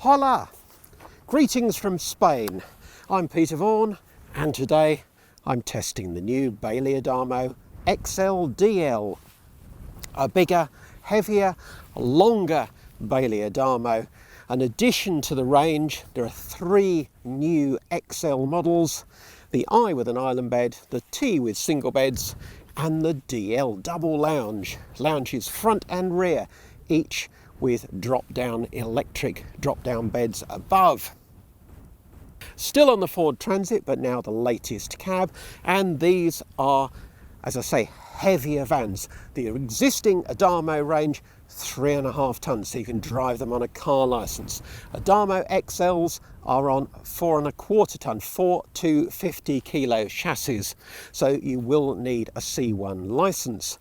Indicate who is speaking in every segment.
Speaker 1: Hola! Greetings from Spain. I'm Peter Vaughan, and today I'm testing the new Bailey Adamo XL-DL. A bigger, heavier, longer Bailey Adamo. In addition to the range, there are 3 new XL models: the I with an island bed, the T with single beds, and the DL double lounge. Lounges front and rear, each with drop-down electric drop-down beds above. Still on the Ford Transit, but now the latest cab, and these are, as I say, heavier vans. The existing Adamo range, 3.5 tonnes, so you can drive them on a car licence. Adamo XLs are on 4.25 tonne, 4 to 50 kilo chassis, so you will need a C1 licence.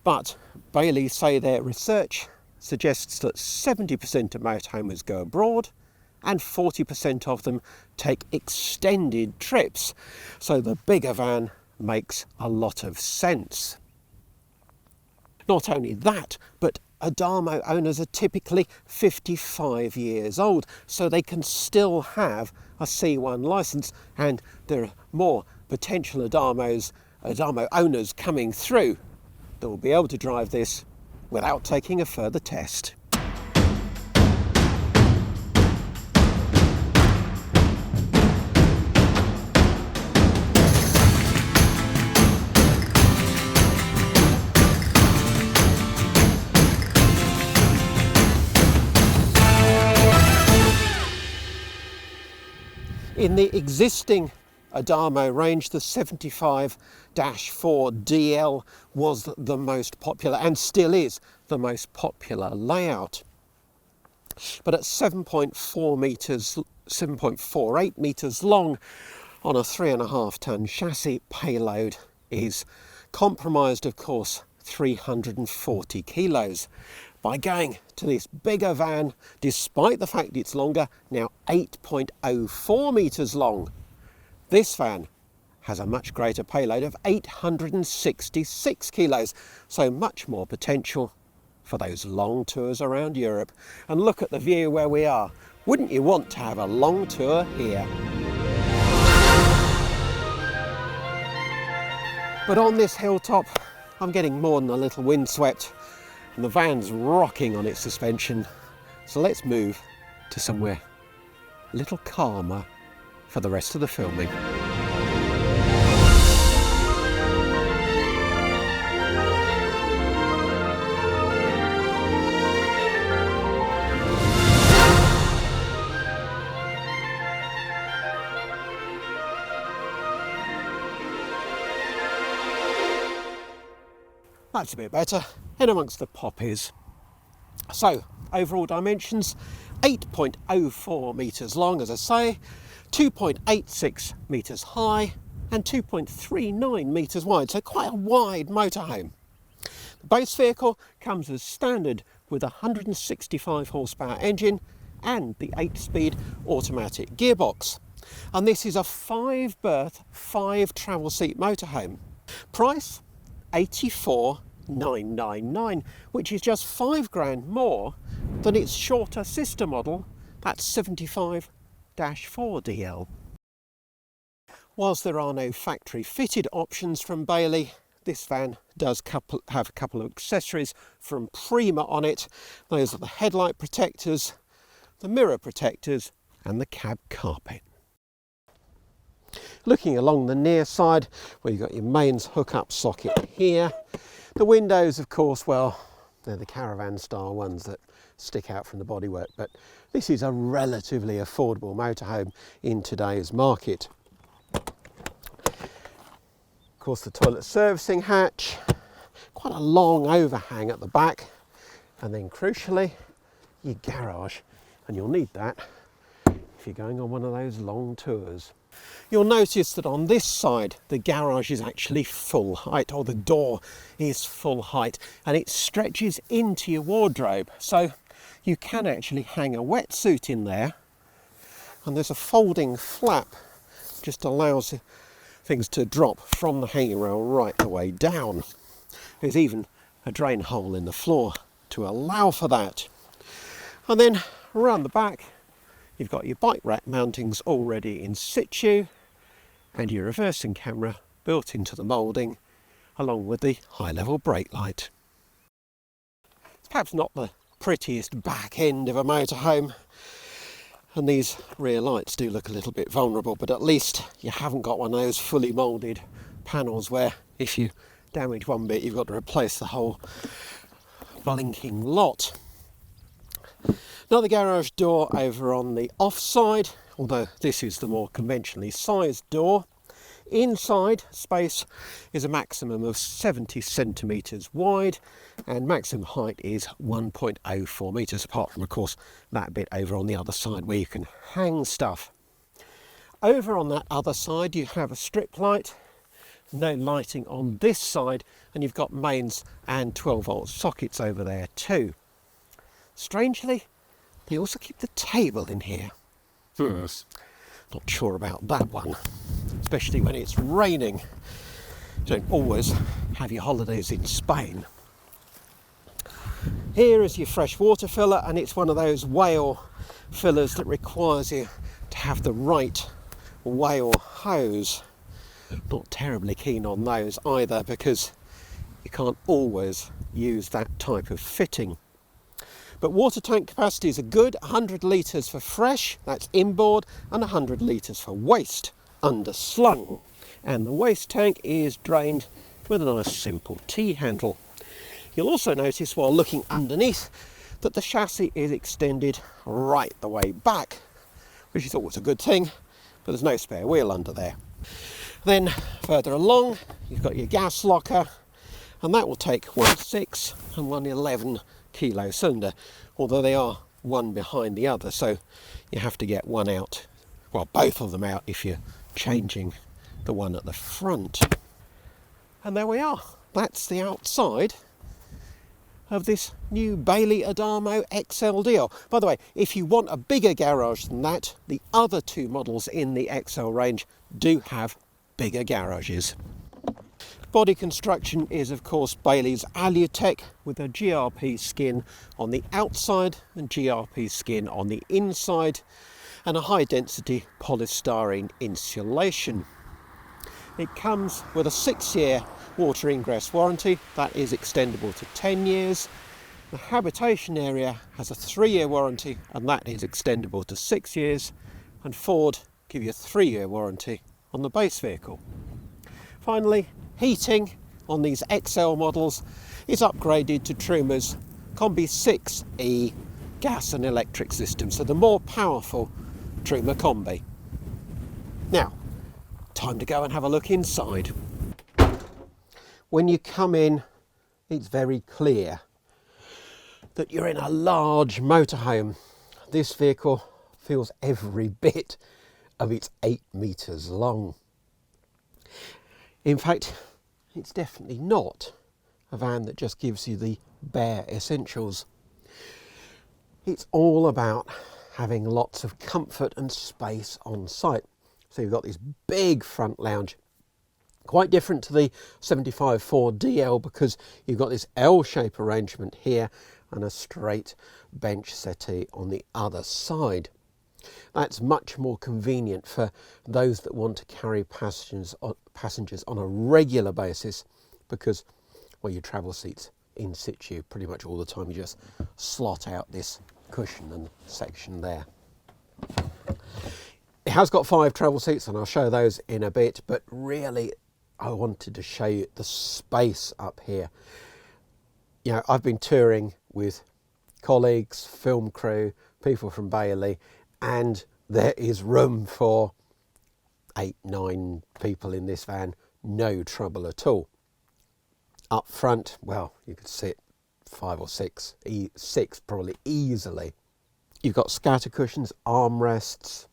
Speaker 1: But Bailey say their research suggests that 70% of motorhomes go abroad and 40% of them take extended trips. So the bigger van makes a lot of sense. Not only that, but Adamo owners are typically 55 years old, so they can still have a C1 licence, and there are more potential Adamo owners coming through that will be able to drive this without taking a further test. In the existing Adamo range, the 75-4DL was the most popular and still is the most popular layout. But at 7.48 metres long on a 3.5 tonne chassis, payload is compromised, of course, 340 kilos. By going to this bigger van, despite the fact it's longer, now 8.04 metres long, this van has a much greater payload of 866 kilos, so much more potential for those long tours around Europe. And look at the view where we are. Wouldn't you want to have a long tour here? But on this hilltop, I'm getting more than a little windswept, and the van's rocking on its suspension. So let's move to somewhere a little calmer for the rest of the filming. That's a bit better, in amongst the poppies. So, overall dimensions, 8.04 metres long, as I say, 2.86 metres high, and 2.39 metres wide, so quite a wide motorhome. The base vehicle comes as standard with a 165 horsepower engine and the 8-speed automatic gearbox. And this is a 5-berth, 5 travel seat motorhome. Price, $84,999, which is just £5,000 more than its shorter sister model, that's 75-4DL. Whilst there are no factory fitted options from Bailey, this van does have a couple of accessories from Prima on it. Those are the headlight protectors, the mirror protectors, and the cab carpet. Looking along the near side, where you've got your mains hookup socket here. The windows, of course, well, they're the caravan style ones that stick out from the bodywork, but this is a relatively affordable motorhome in today's market. Of course, the toilet servicing hatch, quite a long overhang at the back, and then crucially, your garage, and you'll need that if you're going on one of those long tours. You'll notice that on this side the garage is actually full height, or the door is full height, and it stretches into your wardrobe, so you can actually hang a wetsuit in there, and there's a folding flap just allows things to drop from the hanging rail right the way down. There's even a drain hole in the floor to allow for that. And then around the back You've got your bike rack mountings already in situ and your reversing camera built into the moulding, along with the high-level brake light. It's perhaps not the prettiest back end of a motorhome, and these rear lights do look a little bit vulnerable, but at least you haven't got one of those fully moulded panels where if you damage one bit you've got to replace the whole blinking lot. Another garage door over on the off side, although this is the more conventionally sized door. Inside space is a maximum of 70 centimetres wide, and maximum height is 1.04 metres, apart from of course that bit over on the other side where you can hang stuff. Over on that other side you have a strip light, no lighting on this side, and you've got mains and 12-volt sockets over there too. Strangely, they also keep the table in here. Not sure about that one, especially when it's raining. You don't always have your holidays in Spain. Here is your fresh water filler, and it's one of those whale fillers that requires you to have the right whale hose. Not terribly keen on those either, because you can't always use that type of fitting. But water tank capacities are good, 100 litres for fresh, that's inboard, and 100 litres for waste, underslung. And the waste tank is drained with a nice simple T-handle. You'll also notice while looking underneath that the chassis is extended right the way back, which is always a good thing, but there's no spare wheel under there. Then further along you've got your gas locker, and that will take 1.6 and 1.11 kilo cylinder, although they are one behind the other, so you have to get one out, well, both of them out if you're changing the one at the front. And there we are, that's the outside of this new Bailey Adamo XL-DL. By the way, if you want a bigger garage than that, the other two models in the XL range do have bigger garages. Body construction is of course Bailey's Alutech, with a GRP skin on the outside and GRP skin on the inside, and a high density polystyrene insulation. It comes with a 6-year water ingress warranty that is extendable to 10 years. The habitation area has a 3-year warranty, and that is extendable to 6 years, and Ford give you a 3-year warranty on the base vehicle. Finally, heating on these XL models is upgraded to Truma's Combi 6E gas and electric system, so the more powerful Truma Combi. Now, time to go and have a look inside. When you come in, it's very clear that you're in a large motorhome. This vehicle feels every bit of its 8 metres long. In fact, it's definitely not a van that just gives you the bare essentials. It's all about having lots of comfort and space on site. So you've got this big front lounge, quite different to the 75 Ford DL, because you've got this L-shape arrangement here and a straight bench settee on the other side. That's much more convenient for those that want to carry passengers on a regular basis, because, well, your travel seats in situ pretty much all the time. You just slot out this cushion and section there. It has got 5 travel seats, and I'll show those in a bit, but really I wanted to show you the space up here. You know, I've been touring with colleagues, film crew, people from Bailey, and there is room for 8-9 people in this van, no trouble at all. Up front, well, you could sit 5 or 6, 6 probably easily. You've got scatter cushions, armrests.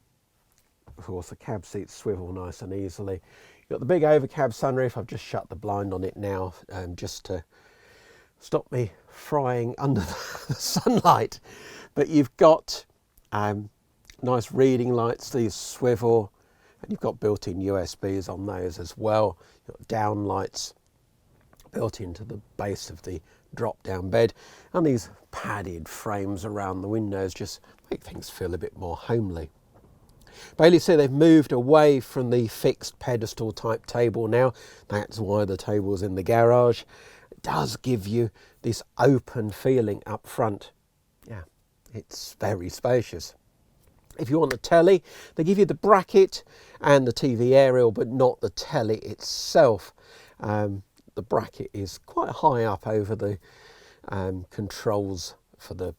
Speaker 1: Of course, the cab seats swivel nice and easily. You've got the big overcab sunroof. I've just shut the blind on it now, just to stop me frying under the sunlight. But you've got nice reading lights, these swivel, and you've got built-in USBs on those as well. You've got down lights built into the base of the drop-down bed, and these padded frames around the windows just make things feel a bit more homely. Bailey say they've moved away from the fixed pedestal type table now. That's why the table's in the garage. It does give you this open feeling up front. Yeah, it's very spacious. If you want the telly, they give you the bracket and the TV aerial, but not the telly itself. The bracket is quite high up over the controls for the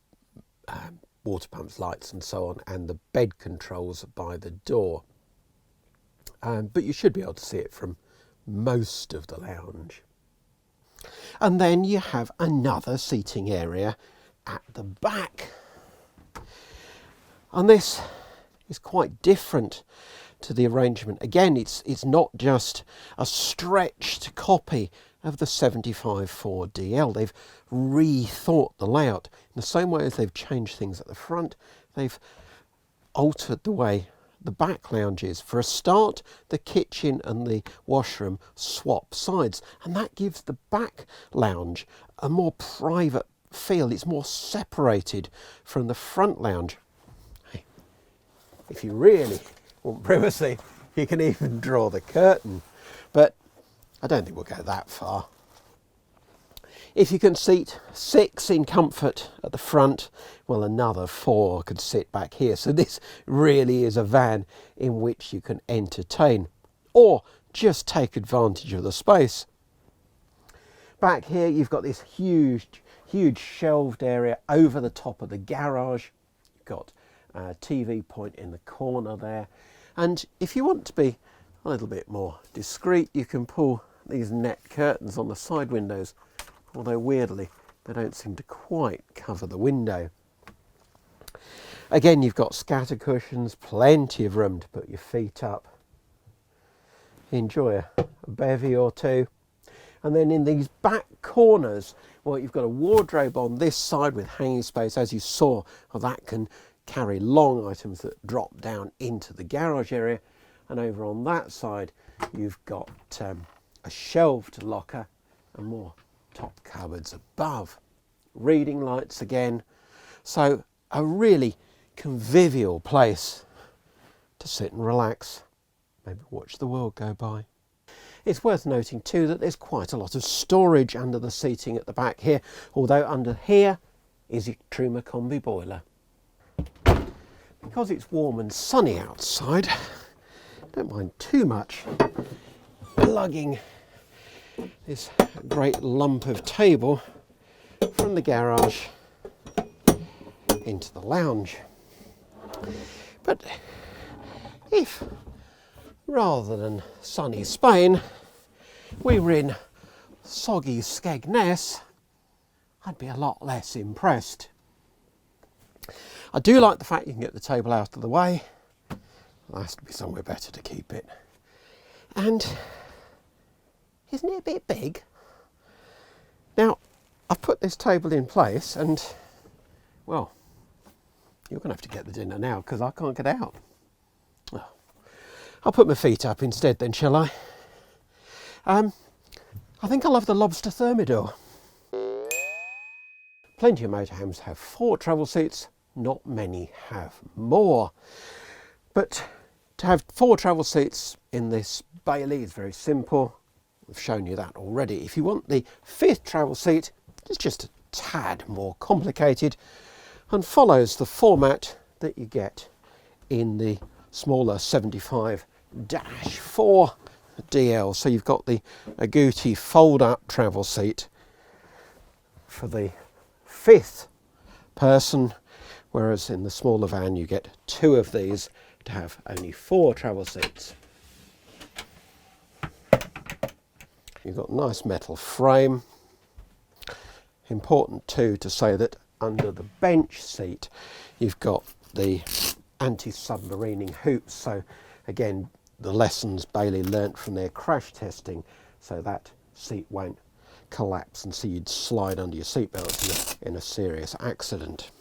Speaker 1: water pumps, lights and so on, and the bed controls by the door. But you should be able to see it from most of the lounge. And then you have another seating area at the back. And this is quite different to the arrangement. Again, it's not just a stretched copy of the 75 Ford DL. They've rethought the layout. In the same way as they've changed things at the front, they've altered the way the back lounge is. For a start, the kitchen and the washroom swap sides, and that gives the back lounge a more private feel. It's more separated from the front lounge. If you really want privacy, you can even draw the curtain, but I don't think we'll go that far. If you can seat 6 in comfort at the front, well, another 4 could sit back here. So this really is a van in which you can entertain or just take advantage of the space. Back here, you've got this huge shelved area over the top of the garage. You've got a TV point in the corner there. And if you want to be a little bit more discreet, you can pull these net curtains on the side windows, although weirdly they don't seem to quite cover the window. Again, you've got scatter cushions, plenty of room to put your feet up. Enjoy a bevy or two. And then in these back corners, well, you've got a wardrobe on this side with hanging space, as you saw. Well, that can carry long items that drop down into the garage area. And over on that side, you've got a shelved locker and more top cupboards above. Reading lights again. So a really convivial place to sit and relax, maybe watch the world go by. It's worth noting too that there's quite a lot of storage under the seating at the back here, although under here is your Truma combi boiler. Because it's warm and sunny outside, I don't mind too much lugging this great lump of table from the garage into the lounge. But if, rather than sunny Spain, we were in soggy Skegness, I'd be a lot less impressed. I do like the fact you can get the table out of the way. There has to be somewhere better to keep it. And isn't it a bit big? Now, I've put this table in place and, well, you're going to have to get the dinner now because I can't get out. Oh, I'll put my feet up instead then, shall I? I think I'll have the lobster thermidor. Plenty of motorhomes have 4 travel seats, not many have more. But to have 4 travel seats in this Bailey is very simple. We've shown you that already. If you want the 5th travel seat, it's just a tad more complicated and follows the format that you get in the smaller 75-4 DL. So you've got the Agouti fold-up travel seat for the 5th person, whereas in the smaller van you get 2 of these to have only 4 travel seats. You've got a nice metal frame. Important too to say that under the bench seat you've got the anti-submarining hoops. So again, the lessons Bailey learnt from their crash testing, so that seat won't collapse and so you'd slide under your seatbelt in a serious accident.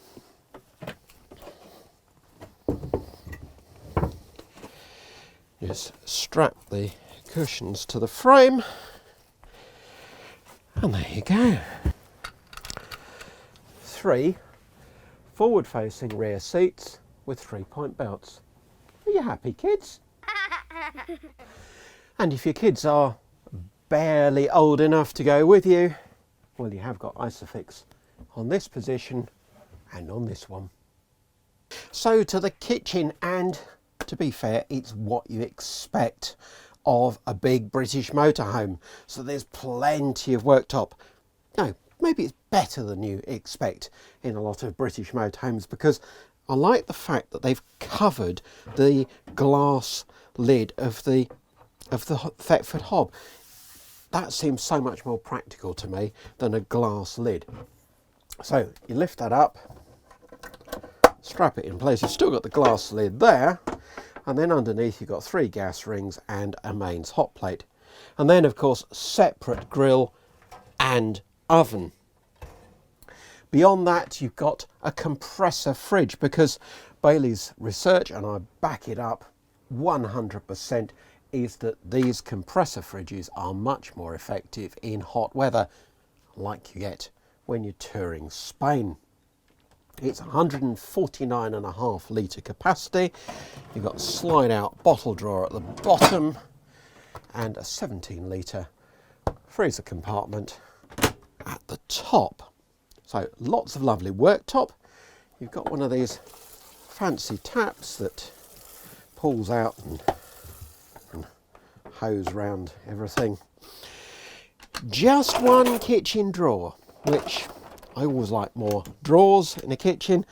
Speaker 1: Just strap the cushions to the frame and there you go. 3 forward-facing rear seats with 3-point belts. Are you happy, kids? And if your kids are barely old enough to go with you, well, you have got Isofix on this position and on this one. So to the kitchen, and to be fair, it's what you expect of a big British motorhome. So there's plenty of worktop. No, maybe it's better than you expect in a lot of British motorhomes, because I like the fact that they've covered the glass lid of the Thetford hob. That seems so much more practical to me than a glass lid. So you lift that up, strap it in place. You've still got the glass lid there, and then underneath you've got 3 gas rings and a mains hot plate, and then of course separate grill and oven. Beyond that, you've got a compressor fridge, because Bailey's research, and I back it up 100%, is that these compressor fridges are much more effective in hot weather, like you get when you're touring Spain. It's 149.5 litre capacity. You've got a slide out bottle drawer at the bottom and a 17 litre freezer compartment at the top. So lots of lovely worktop. You've got one of these fancy taps that pulls out and hose round everything. Just one kitchen drawer, which I always like more drawers in a kitchen,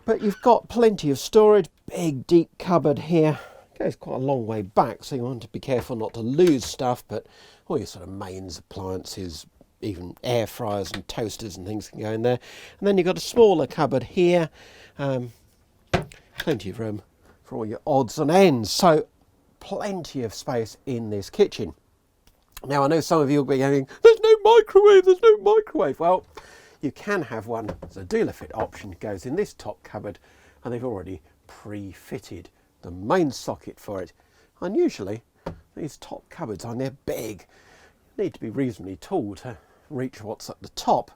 Speaker 1: but you've got plenty of storage. Big deep cupboard here, goes quite a long way back, so you want to be careful not to lose stuff, but all your sort of mains appliances, even air fryers and toasters and things can go in there. And then you've got a smaller cupboard here, plenty of room for all your odds and ends, so plenty of space in this kitchen. Now I know some of you will be going, there's no microwave, there's no microwave. Well, you can have one. There's a dealer fit option, goes in this top cupboard, and they've already pre-fitted the main socket for it. And usually these top cupboards, and they're big, need to be reasonably tall to reach what's at the top,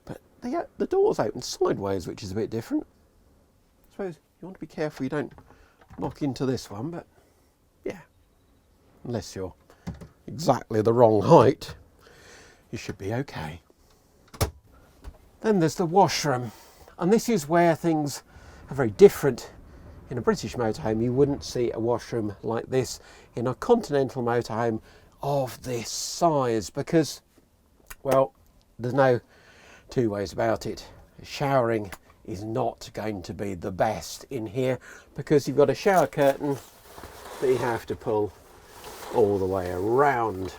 Speaker 1: but the doors open sideways, which is a bit different. I suppose you want to be careful you don't knock into this one, but yeah, unless you're exactly the wrong height, you should be okay. Then there's the washroom, and this is where things are very different. In a British motorhome, you wouldn't see a washroom like this in a continental motorhome of this size, because, well, there's no two ways about it. Showering is not going to be the best in here, because you've got a shower curtain that you have to pull all the way around.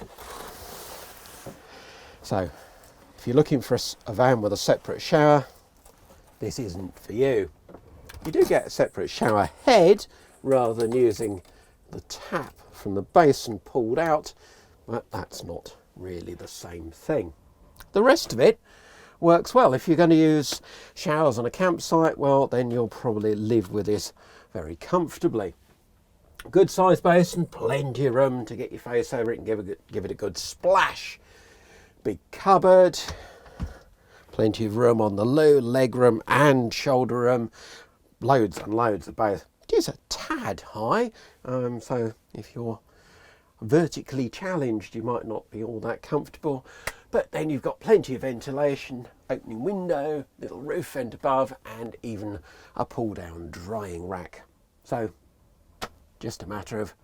Speaker 1: So if you're looking for a van with a separate shower, this isn't for you. You do get a separate shower head rather than using the tap from the basin pulled out, but that's not really the same thing. The rest of it works well. If you're going to use showers on a campsite, well, then you'll probably live with this very comfortably. Good sized basin, plenty of room to get your face over it and give it a good splash. Big cupboard, plenty of room on the loo, leg room and shoulder room, loads and loads of both. It is a tad high, so if you're vertically challenged you might not be all that comfortable, but then you've got plenty of ventilation, opening window, little roof vent above, and even a pull down drying rack. So just a matter of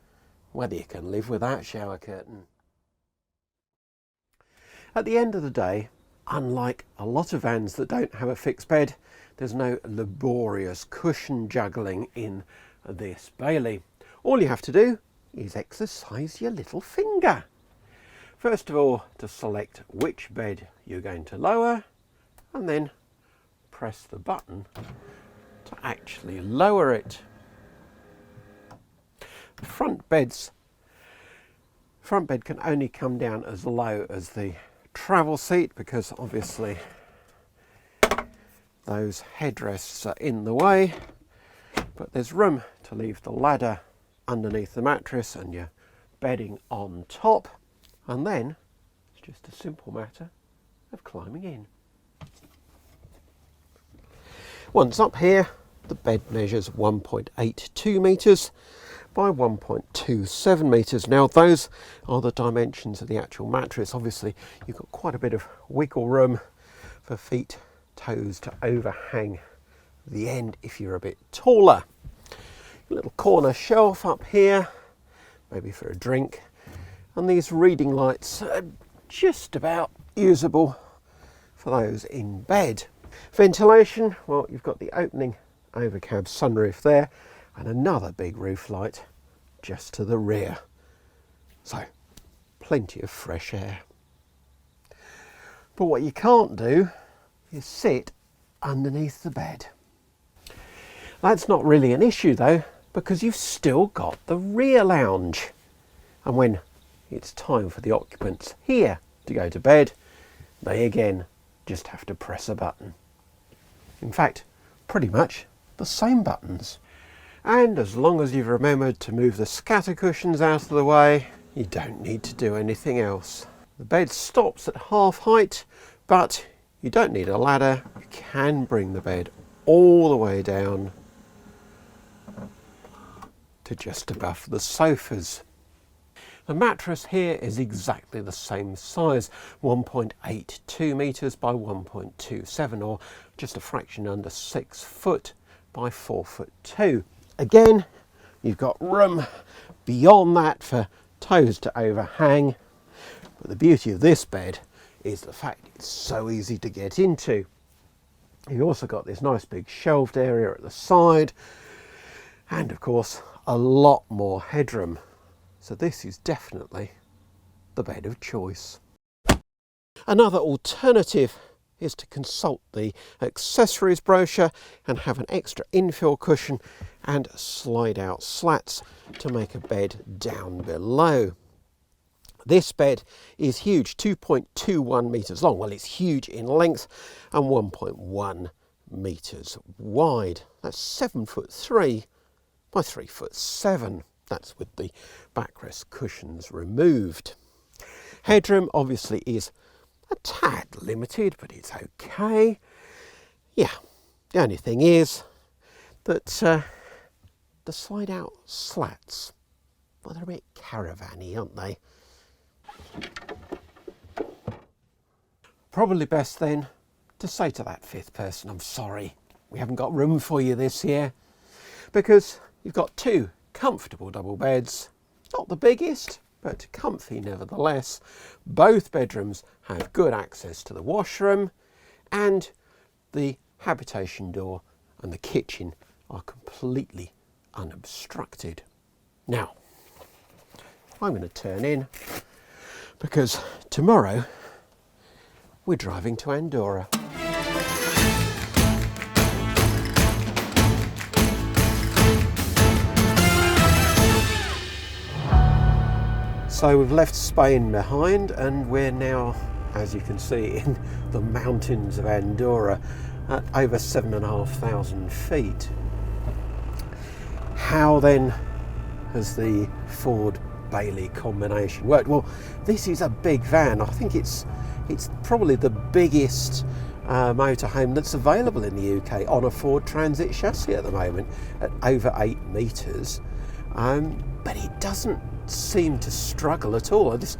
Speaker 1: whether you can live with that shower curtain. At the end of the day, unlike a lot of vans that don't have a fixed bed, there's no laborious cushion juggling in this Bailey. All you have to do is exercise your little finger. First of all, to select which bed you're going to lower, and then press the button to actually lower it. The front bed can only come down as low as the travel seat, because obviously those headrests are in the way, but there's room to leave the ladder underneath the mattress and your bedding on top, and then it's just a simple matter of climbing in. Once up here, the bed measures 1.82 metres by 1.27 metres. Now those are the dimensions of the actual mattress. Obviously you've got quite a bit of wiggle room for feet, toes to overhang the end if you're a bit taller. A little corner shelf up here, maybe for a drink, and these reading lights are just about usable for those in bed. Ventilation, well, you've got the opening overcab sunroof there and another big roof light just to the rear. So, plenty of fresh air. But what you can't do is sit underneath the bed. That's not really an issue though, because you've still got the rear lounge. And when it's time for the occupants here to go to bed, they again just have to press a button. In fact, pretty much the same buttons. And as long as you've remembered to move the scatter cushions out of the way, you don't need to do anything else. The bed stops at half height, but you don't need a ladder. You can bring the bed all the way down to just above the sofas. The mattress here is exactly the same size, 1.82 metres by 1.27, or just a fraction under 6 foot by 4 foot 2. Again, you've got room beyond that for toes to overhang, but the beauty of this bed is the fact it's so easy to get into. You've also got this nice big shelved area at the side, and of course a lot more headroom. So this is definitely the bed of choice. Another alternative is to consult the accessories brochure and have an extra infill cushion and slide out slats to make a bed down below. This bed is huge, 2.21 metres long. Well, it's huge in length and 1.1 metres wide. That's 7'3" by 3'7". That's with the backrest cushions removed. Headroom obviously is a tad limited, but it's okay. Yeah, the only thing is that the slide out slats, well, they're a bit caravan-y, aren't they? Probably best then to say to that fifth person, I'm sorry, we haven't got room for you this year, because you've got two comfortable double beds, not the biggest, but comfy nevertheless. Both bedrooms have good access to the washroom, and the habitation door and the kitchen are completely unobstructed. Now, I'm going to turn in because tomorrow we're driving to Andorra. So we've left Spain behind and we're now, as you can see, in the mountains of Andorra at over 7,500 feet. How then has the Ford Bailey combination worked? Well, this is a big van. I think it's probably the biggest motorhome that's available in the UK on a Ford Transit chassis at the moment at over 8 metres. But it doesn't seem to struggle at all. It's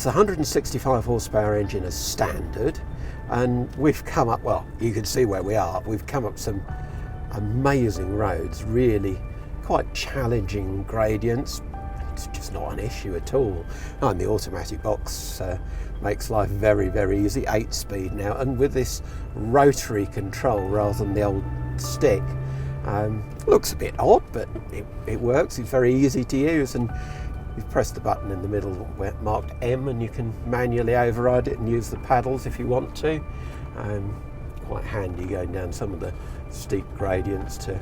Speaker 1: a 165 horsepower engine as standard, and we've come up, well, you can see where we are, we've come up some amazing roads, really quite challenging gradients. It's just not an issue at all. And the automatic box makes life very, very easy, 8-speed now, and with this rotary control rather than the old stick. Looks a bit odd, but it works. It's very easy to use, and you've pressed the button in the middle where marked M, and you can manually override it and use the paddles if you want to. Quite handy going down some of the steep gradients to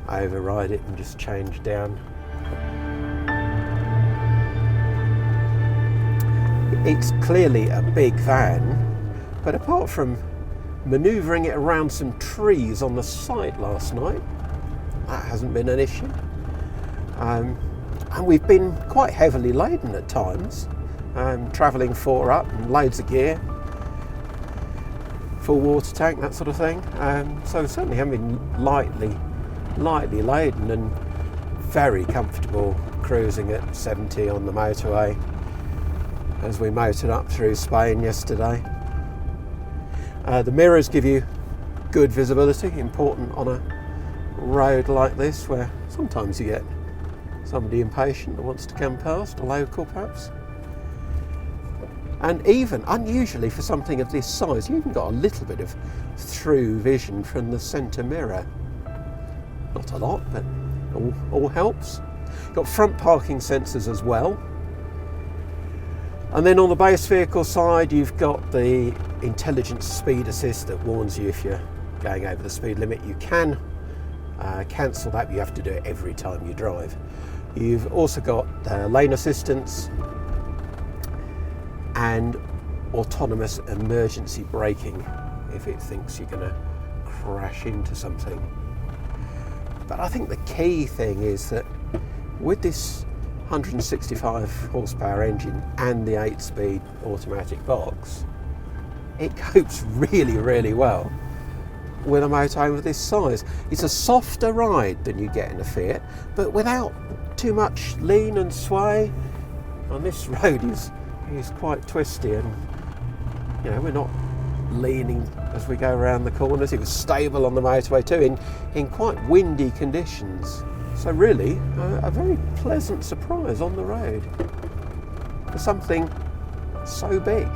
Speaker 1: override it and just change down. It's clearly a big van, but apart from manoeuvring it around some trees on the site last night, that hasn't been an issue. And we've been quite heavily laden at times, travelling 4 up and loads of gear. full water tank, that sort of thing. So certainly haven't been lightly laden, and very comfortable cruising at 70 on the motorway as we motored up through Spain yesterday. The mirrors give you good visibility, important on a road like this where sometimes you get somebody impatient that wants to come past, a local perhaps. And even unusually for something of this size, you even got a little bit of through vision from the centre mirror. Not a lot, but all helps. Got front parking sensors as well. And then on the base vehicle side, you've got the intelligent speed assist that warns you if you're going over the speed limit. You can cancel that, but you have to do it every time you drive. You've also got lane assistance and autonomous emergency braking if it thinks you're going to crash into something. But I think the key thing is that with this 165 horsepower engine and the 8-speed automatic box, it copes really well with a motorhome of this size. It's a softer ride than you get in a Fiat, but without too much lean and sway. And this road is quite twisty, and you know, we're not leaning as we go around the corners. It was stable on the motorway too in quite windy conditions. So really a very pleasant surprise on the road for something so big.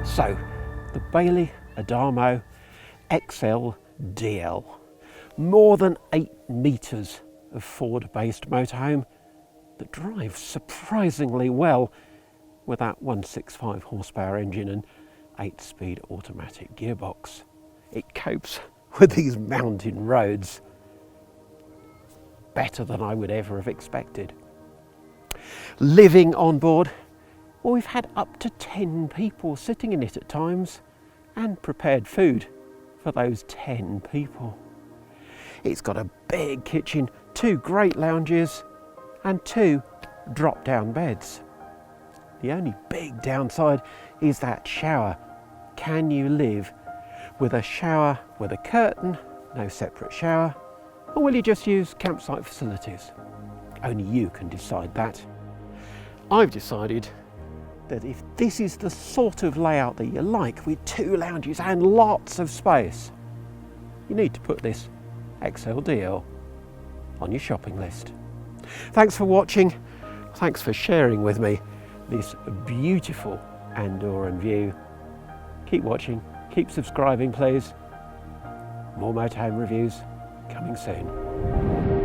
Speaker 1: So the Bailey Adamo XL-DL, more than 8 metres of Ford-based motorhome that drives surprisingly well with that 165 horsepower engine and 8-speed automatic gearbox. It copes with these mountain roads better than I would ever have expected. Living on board, well, we've had up to 10 people sitting in it at times and prepared food for those 10 people. It's got a big kitchen, 2 great lounges and 2 drop-down beds. The only big downside is that shower. Can you live with a shower with a curtain, no separate shower, or will you just use campsite facilities? Only you can decide that. I've decided that if this is the sort of layout that you like, with 2 lounges and lots of space, you need to put this XL-DL on your shopping list. Thanks for watching. Thanks for sharing with me this beautiful Andorran view. Keep watching, keep subscribing please. More motorhome reviews coming soon.